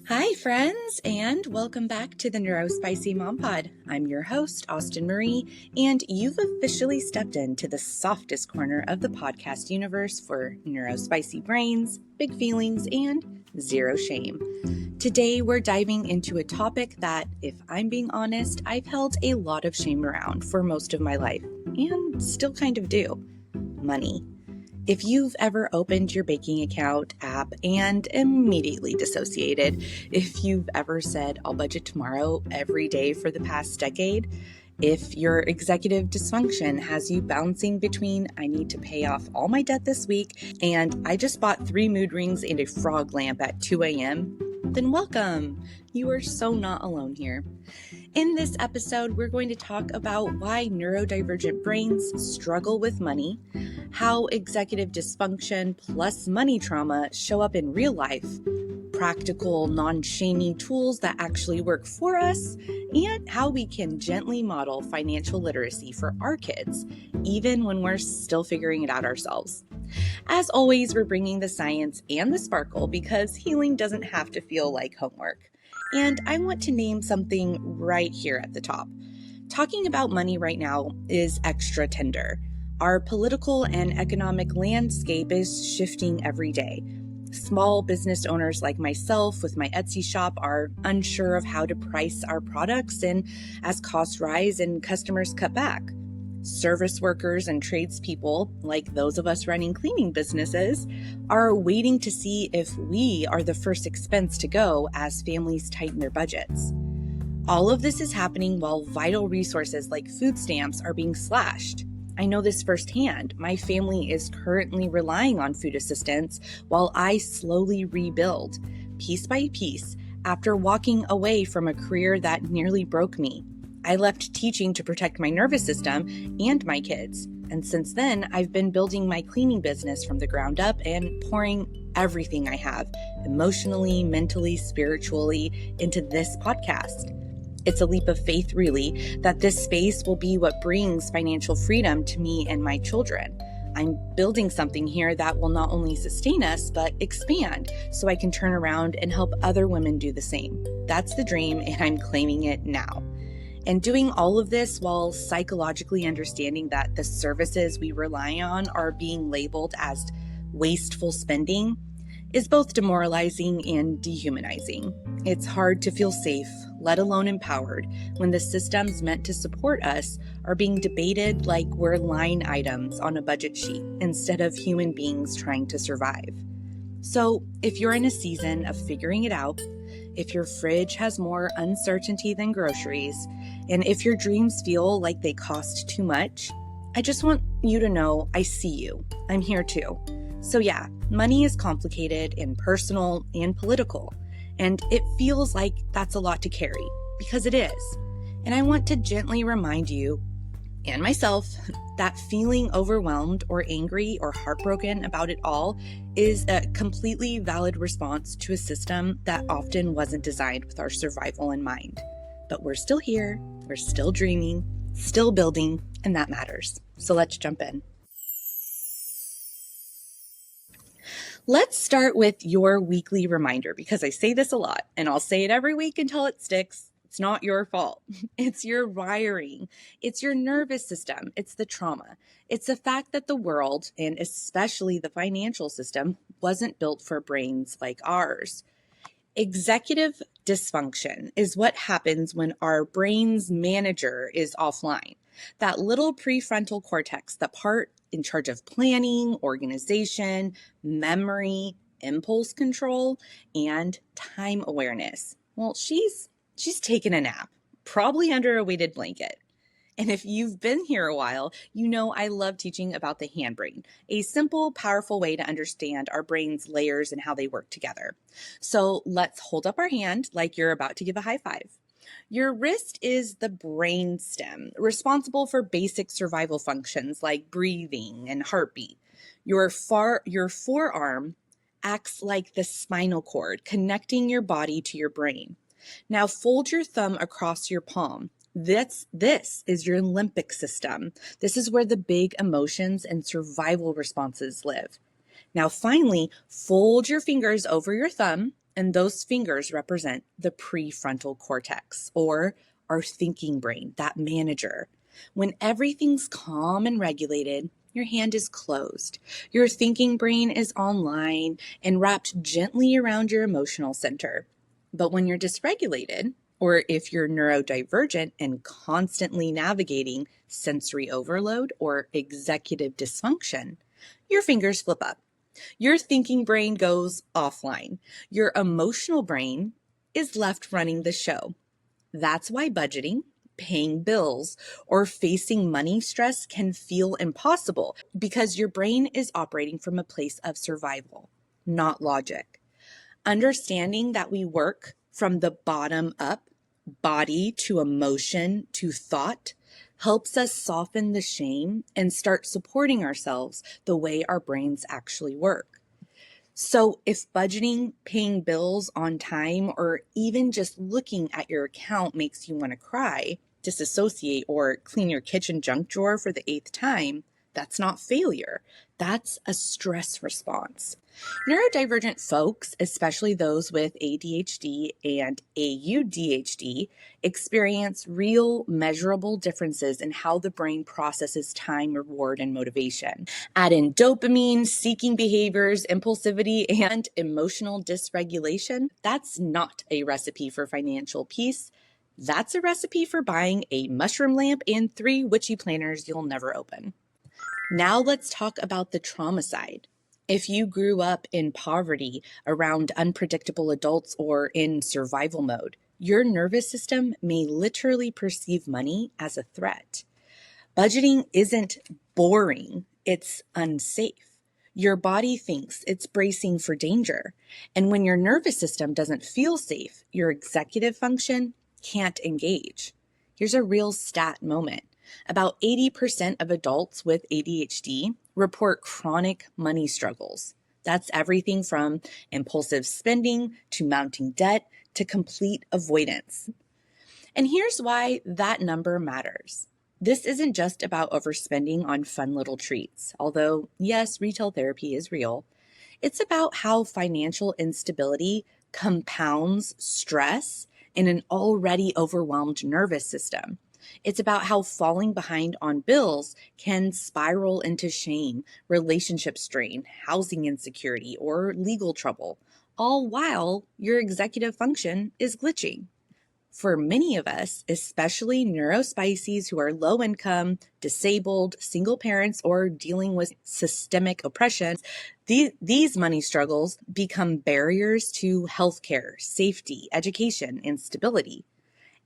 Hi, friends, and welcome back to the NeuroSpicy MomPod. I'm your host, Austen Marie, and you've officially stepped into the softest corner of the podcast universe for neurospicy brains, big feelings, and zero shame. Today, we're diving into a topic that, if I'm being honest, I've held a lot of shame around for most of my life, and still kind of do: money. If you've ever opened your banking account app and immediately dissociated, if you've ever said, "I'll budget tomorrow" every day for the past decade, if your executive dysfunction has you bouncing between "I need to pay off all my debt this week" and "I just bought 3 mood rings and a frog lamp at 2 a.m., then welcome. You are so not alone here. In this episode, we're going to talk about why neurodivergent brains struggle with money, how executive dysfunction plus money trauma show up in real life, practical, non-shaming tools that actually work for us, and how we can gently model financial literacy for our kids, even when we're still figuring it out ourselves. As always, we're bringing the science and the sparkle because healing doesn't have to feel like homework. And I want to name something right here at the top. Talking about money right now is extra tender. Our political and economic landscape is shifting every day. Small business owners like myself with my Etsy shop are unsure of how to price our products, and as costs rise and customers cut back. Service workers and tradespeople, like those of us running cleaning businesses, are waiting to see if we are the first expense to go as families tighten their budgets. All of this is happening while vital resources like food stamps are being slashed. I know this firsthand. My family is currently relying on food assistance while I slowly rebuild, piece by piece, after walking away from a career that nearly broke me. I left teaching to protect my nervous system and my kids, and since then, I've been building my cleaning business from the ground up and pouring everything I have, emotionally, mentally, spiritually, into this podcast. It's a leap of faith, really, that this space will be what brings financial freedom to me and my children. I'm building something here that will not only sustain us, but expand so I can turn around and help other women do the same. That's the dream, and I'm claiming it now. And doing all of this while psychologically understanding that the services we rely on are being labeled as wasteful spending is both demoralizing and dehumanizing. It's hard to feel safe, let alone empowered, when the systems meant to support us are being debated like we're line items on a budget sheet instead of human beings trying to survive. So if you're in a season of figuring it out, if your fridge has more uncertainty than groceries, and if your dreams feel like they cost too much, I just want you to know I see you. I'm here too. So yeah, money is complicated and personal and political, and it feels like that's a lot to carry, because it is. And I want to gently remind you, and myself, that feeling overwhelmed or angry or heartbroken about it all is a completely valid response to a system that often wasn't designed with our survival in mind. But we're still here, we're still dreaming, still building, and that matters. So let's jump in. Let's start with your weekly reminder, because I say this a lot, and I'll say it every week until it sticks. It's not your fault. It's your wiring. It's your nervous system. It's the trauma. It's the fact that the world, and especially the financial system, wasn't built for brains like ours. Executive dysfunction is what happens when our brain's manager is offline. That little prefrontal cortex, the part in charge of planning, organization, memory, impulse control, and time awareness. Well, she's taken a nap, probably under a weighted blanket. And if you've been here a while, you know I love teaching about the handbrain, a simple, powerful way to understand our brain's layers and how they work together. So let's hold up our hand like you're about to give a high five. Your wrist is the brain stem, responsible for basic survival functions like breathing and heartbeat. Your forearm acts like the spinal cord, connecting your body to your brain. Now fold your thumb across your palm. This is your limbic system. This is where the big emotions and survival responses live. Now finally, fold your fingers over your thumb and those fingers represent the prefrontal cortex, or our thinking brain, that manager. When everything's calm and regulated, your hand is closed. Your thinking brain is online and wrapped gently around your emotional center. But when you're dysregulated, or if you're neurodivergent and constantly navigating sensory overload or executive dysfunction, your fingers flip up. Your thinking brain goes offline. Your emotional brain is left running the show. That's why budgeting, paying bills, or facing money stress can feel impossible, because your brain is operating from a place of survival, not logic. Understanding that we work from the bottom up, body to emotion to thought, helps us soften the shame and start supporting ourselves the way our brains actually work. So if budgeting, paying bills on time, or even just looking at your account makes you want to cry, disassociate, or clean your kitchen junk drawer for the 8th time, that's not failure. That's a stress response. Neurodivergent folks, especially those with ADHD and AUDHD, experience real measurable differences in how the brain processes time, reward, and motivation. Add in dopamine, seeking behaviors, impulsivity, and emotional dysregulation. That's not a recipe for financial peace. That's a recipe for buying a mushroom lamp and 3 witchy planners you'll never open. Now let's talk about the trauma side. If you grew up in poverty, around unpredictable adults, or in survival mode, your nervous system may literally perceive money as a threat. Budgeting isn't boring, it's unsafe. Your body thinks it's bracing for danger. And when your nervous system doesn't feel safe, your executive function can't engage. Here's a real stat moment. About 80% of adults with ADHD report chronic money struggles. That's everything from impulsive spending to mounting debt to complete avoidance. And here's why that number matters. This isn't just about overspending on fun little treats, although yes, retail therapy is real. It's about how financial instability compounds stress in an already overwhelmed nervous system. It's about how falling behind on bills can spiral into shame, relationship strain, housing insecurity, or legal trouble, all while your executive function is glitching. For many of us, especially NeuroSpicies who are low income, disabled, single parents, or dealing with systemic oppression, these money struggles become barriers to healthcare, safety, education, and stability.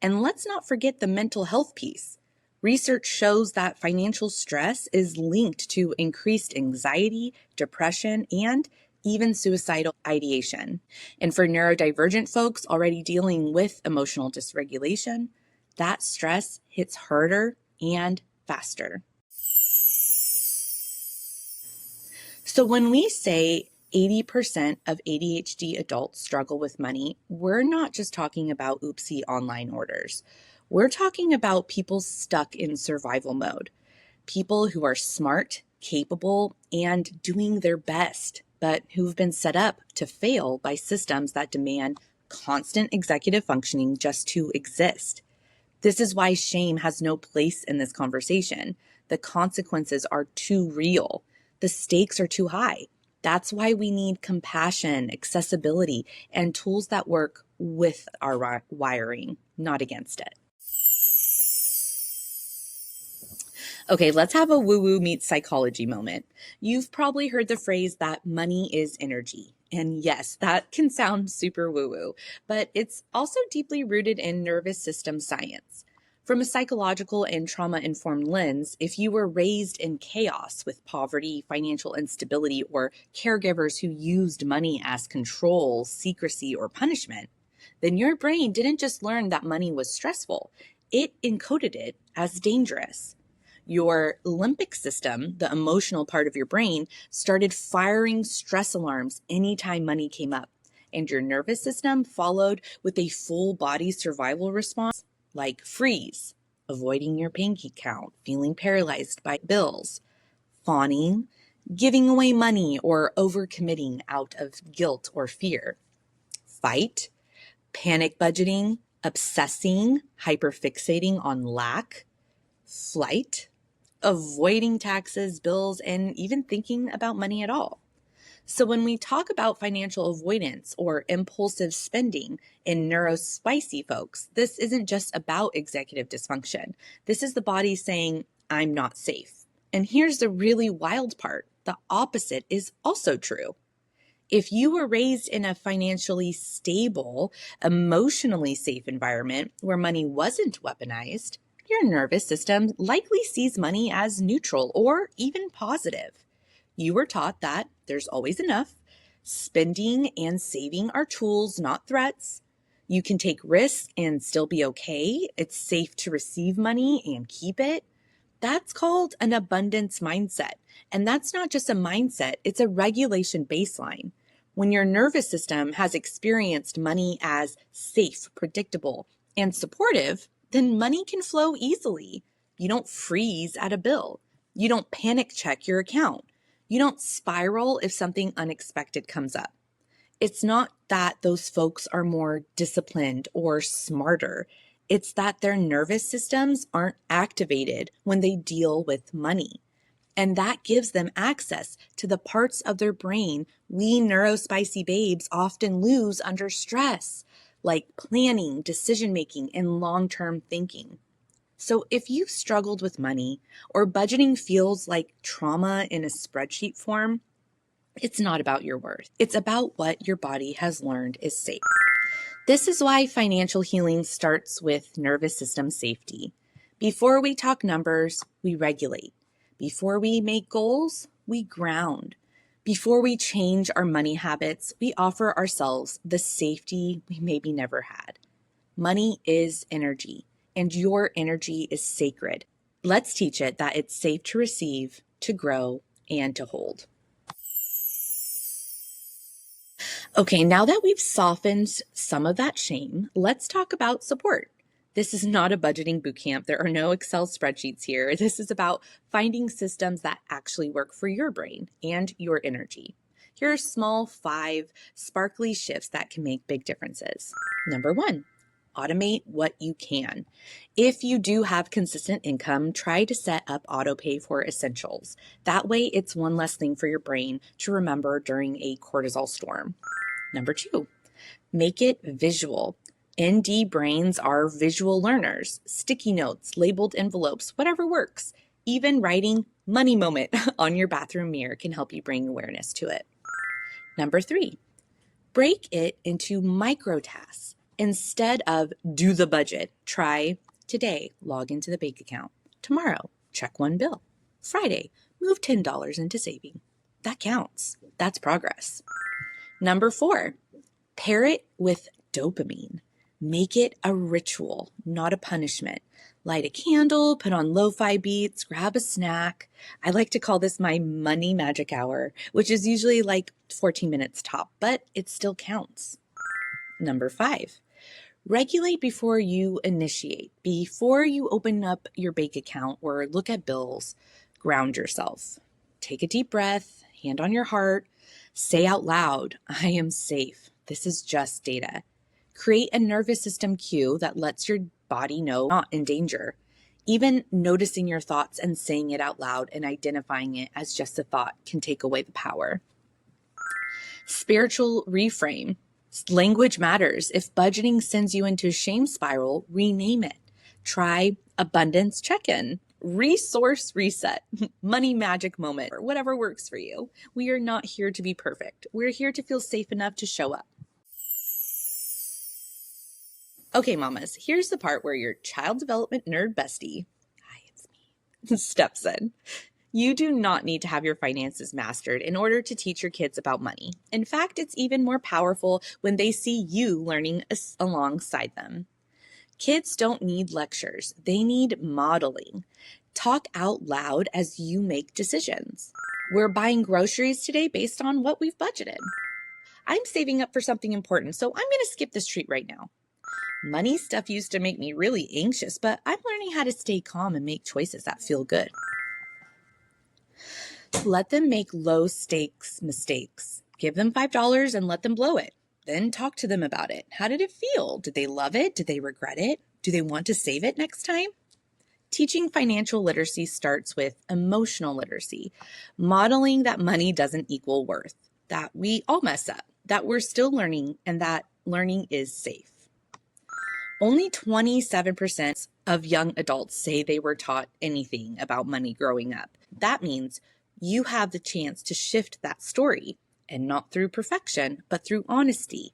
And let's not forget the mental health piece. Research shows that financial stress is linked to increased anxiety, depression, and even suicidal ideation. And for neurodivergent folks already dealing with emotional dysregulation, that stress hits harder and faster. So when we say 80% of ADHD adults struggle with money, we're not just talking about oopsie online orders. We're talking about people stuck in survival mode, people who are smart, capable, and doing their best, but who've been set up to fail by systems that demand constant executive functioning just to exist. This is why shame has no place in this conversation. The consequences are too real. The stakes are too high. That's why we need compassion, accessibility, and tools that work with our wiring, not against it. Okay, let's have a woo-woo meets psychology moment. You've probably heard the phrase that money is energy. And yes, that can sound super woo-woo, but it's also deeply rooted in nervous system science. From a psychological and trauma-informed lens, if you were raised in chaos with poverty, financial instability, or caregivers who used money as control, secrecy, or punishment, then your brain didn't just learn that money was stressful, it encoded it as dangerous. Your limbic system, the emotional part of your brain, started firing stress alarms anytime money came up. And your nervous system followed with a full body survival response like freeze, avoiding your bank account, feeling paralyzed by bills, fawning, giving away money, or overcommitting out of guilt or fear. fight, panic budgeting, obsessing, hyperfixating on lack, flight, avoiding taxes, bills, and even thinking about money at all. So when we talk about financial avoidance or impulsive spending in NeuroSpicy folks, this isn't just about executive dysfunction. This is the body saying, I'm not safe. And here's the really wild part. The opposite is also true. If you were raised in a financially stable, emotionally safe environment where money wasn't weaponized, your nervous system likely sees money as neutral or even positive. You were taught that there's always enough. Spending and saving are tools, not threats. You can take risks and still be okay. It's safe to receive money and keep it. That's called an abundance mindset. And that's not just a mindset, it's a regulation baseline. When your nervous system has experienced money as safe, predictable, and supportive, then money can flow easily. You don't freeze at a bill. You don't panic check your account. You don't spiral if something unexpected comes up. It's not that those folks are more disciplined or smarter. It's that their nervous systems aren't activated when they deal with money. And that gives them access to the parts of their brain we NeuroSpicy babes often lose under stress, like planning, decision-making, and long-term thinking. So if you've struggled with money or budgeting feels like trauma in a spreadsheet form, it's not about your worth. It's about what your body has learned is safe. This is why financial healing starts with nervous system safety. Before we talk numbers, we regulate. Before we make goals, we ground. Before we change our money habits, we offer ourselves the safety we maybe never had. Money is energy, and your energy is sacred. Let's teach it that it's safe to receive, to grow, and to hold. Okay, now that we've softened some of that shame, let's talk about support. This is not a budgeting boot camp. There are no Excel spreadsheets here. This is about finding systems that actually work for your brain and your energy. Here are small 5 sparkly shifts that can make big differences. Number 1, automate what you can. If you do have consistent income, try to set up autopay for essentials. That way, it's one less thing for your brain to remember during a cortisol storm. Number 2, make it visual. ND brains are visual learners. Sticky notes, labeled envelopes, whatever works. Even writing money moment on your bathroom mirror can help you bring awareness to it. Number 3, break it into micro tasks. Instead of do the budget, try today, log into the bank account. Tomorrow, check one bill. Friday, move $10 into saving. That counts. That's progress. Number 4, pair it with dopamine. Make it a ritual, not a punishment. Light a candle, put on lo-fi beats, grab a snack. I like to call this my money magic hour, which is usually like 14 minutes top, but it still counts. Number 5, regulate before you initiate. Before you open up your bank account or look at bills, ground yourself. Take a deep breath, hand on your heart, say out loud, I am safe. This is just data. Create a nervous system cue that lets your body know you're not in danger. Even noticing your thoughts and saying it out loud and identifying it as just a thought can take away the power. Spiritual reframe. Language matters. If budgeting sends you into a shame spiral, rename it. Try abundance check-in, resource reset, money magic moment, or whatever works for you. We are not here to be perfect. We're here to feel safe enough to show up. Okay, mamas, here's the part where your child development nerd bestie, hi, it's me, steps in. You do not need to have your finances mastered in order to teach your kids about money. In fact, it's even more powerful when they see you learning alongside them. Kids don't need lectures. They need modeling. Talk out loud as you make decisions. We're buying groceries today based on what we've budgeted. I'm saving up for something important, so I'm going to skip this treat right now. Money stuff used to make me really anxious, but I'm learning how to stay calm and make choices that feel good. Let them make low-stakes mistakes. Give them $5 and let them blow it. Then talk to them about it. How did it feel? Did they love it? Did they regret it? Do they want to save it next time? Teaching financial literacy starts with emotional literacy, modeling that money doesn't equal worth, that we all mess up, that we're still learning, and that learning is safe. Only 27% of young adults say they were taught anything about money growing up. That means you have the chance to shift that story, and not through perfection, but through honesty.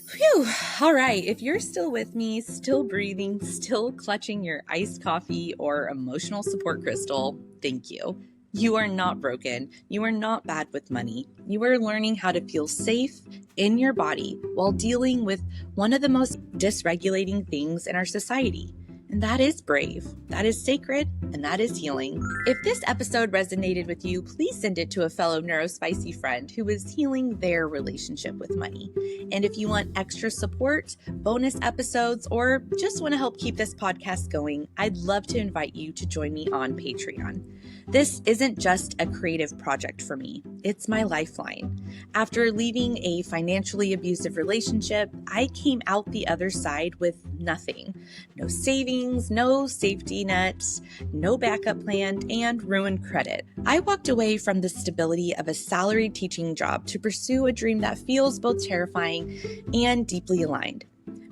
Phew. All right. If you're still with me, still breathing, still clutching your iced coffee or emotional support crystal, thank you. You are not broken. You are not bad with money. You are learning how to feel safe in your body while dealing with one of the most dysregulating things in our society. And that is brave, that is sacred, and that is healing. If this episode resonated with you, please send it to a fellow NeuroSpicy friend who is healing their relationship with money. And if you want extra support, bonus episodes, or just want to help keep this podcast going, I'd love to invite you to join me on Patreon. This isn't just a creative project for me. It's my lifeline. After leaving a financially abusive relationship, I came out the other side with nothing. No savings, no safety nets, no backup plan, and ruined credit. I walked away from the stability of a salaried teaching job to pursue a dream that feels both terrifying and deeply aligned,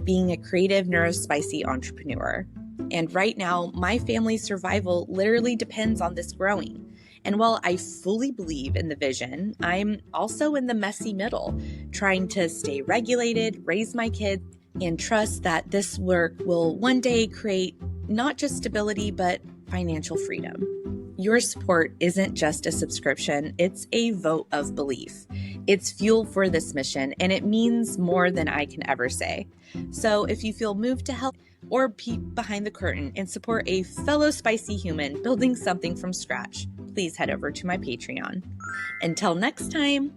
being a creative NeuroSpicy entrepreneur. And right now, my family's survival literally depends on this growing. And while I fully believe in the vision, I'm also in the messy middle, trying to stay regulated, raise my kids, and trust that this work will one day create not just stability, but financial freedom. Your support isn't just a subscription, it's a vote of belief. It's fuel for this mission, and it means more than I can ever say. So if you feel moved to help or peek behind the curtain and support a fellow spicy human building something from scratch, please head over to my Patreon. Until next time,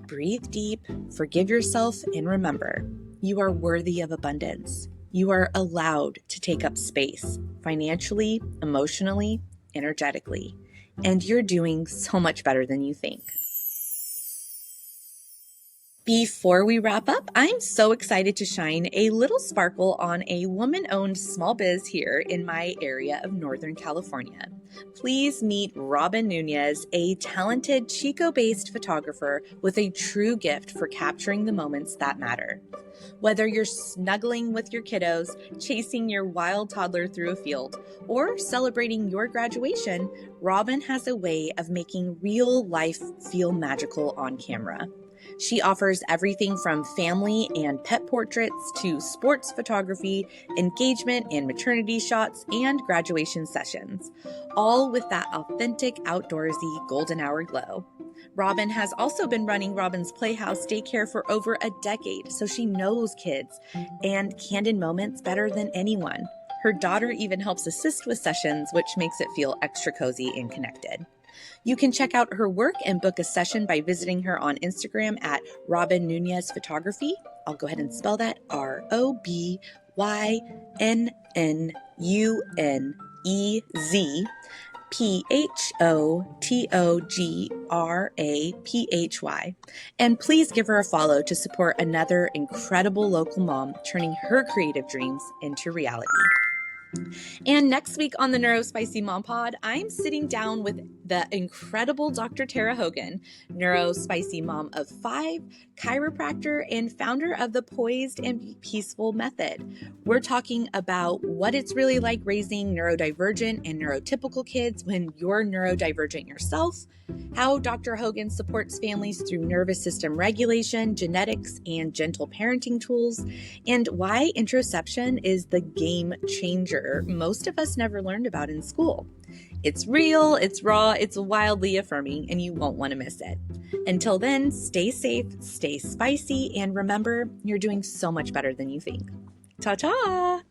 breathe deep, forgive yourself, and remember, you are worthy of abundance. You are allowed to take up space financially, emotionally, energetically, and you're doing so much better than you think. Before we wrap up, I'm so excited to shine a little sparkle on a woman-owned small biz here in my area of Northern California. Please meet Robin Nunez, a talented Chico-based photographer with a true gift for capturing the moments that matter. Whether you're snuggling with your kiddos, chasing your wild toddler through a field, or celebrating your graduation, Robin has a way of making real life feel magical on camera. She offers everything from family and pet portraits to sports photography, engagement and maternity shots, and graduation sessions, all with that authentic, outdoorsy golden hour glow. Robin has also been running Robin's Playhouse daycare for over a decade, so she knows kids and candid moments better than anyone. Her daughter even helps assist with sessions, which makes it feel extra cozy and connected. You can check out her work and book a session by visiting her on Instagram at Robin Nunez Photography. I'll go ahead and spell that RobinNunezPhotography. And please give her a follow to support another incredible local mom turning her creative dreams into reality. And next week on the NeuroSpicy MomPod, I'm sitting down with the incredible Dr. Tara Hogan, NeuroSpicy mom of 5, chiropractor, and founder of the Poised and Peaceful Method. We're talking about what it's really like raising neurodivergent and neurotypical kids when you're neurodivergent yourself, how Dr. Hogan supports families through nervous system regulation, genetics, and gentle parenting tools, and why interoception is the game changer most of us never learned about in school. It's real, it's raw, it's wildly affirming, and you won't want to miss it. Until then, stay safe, stay spicy, and remember, you're doing so much better than you think. Ta-ta!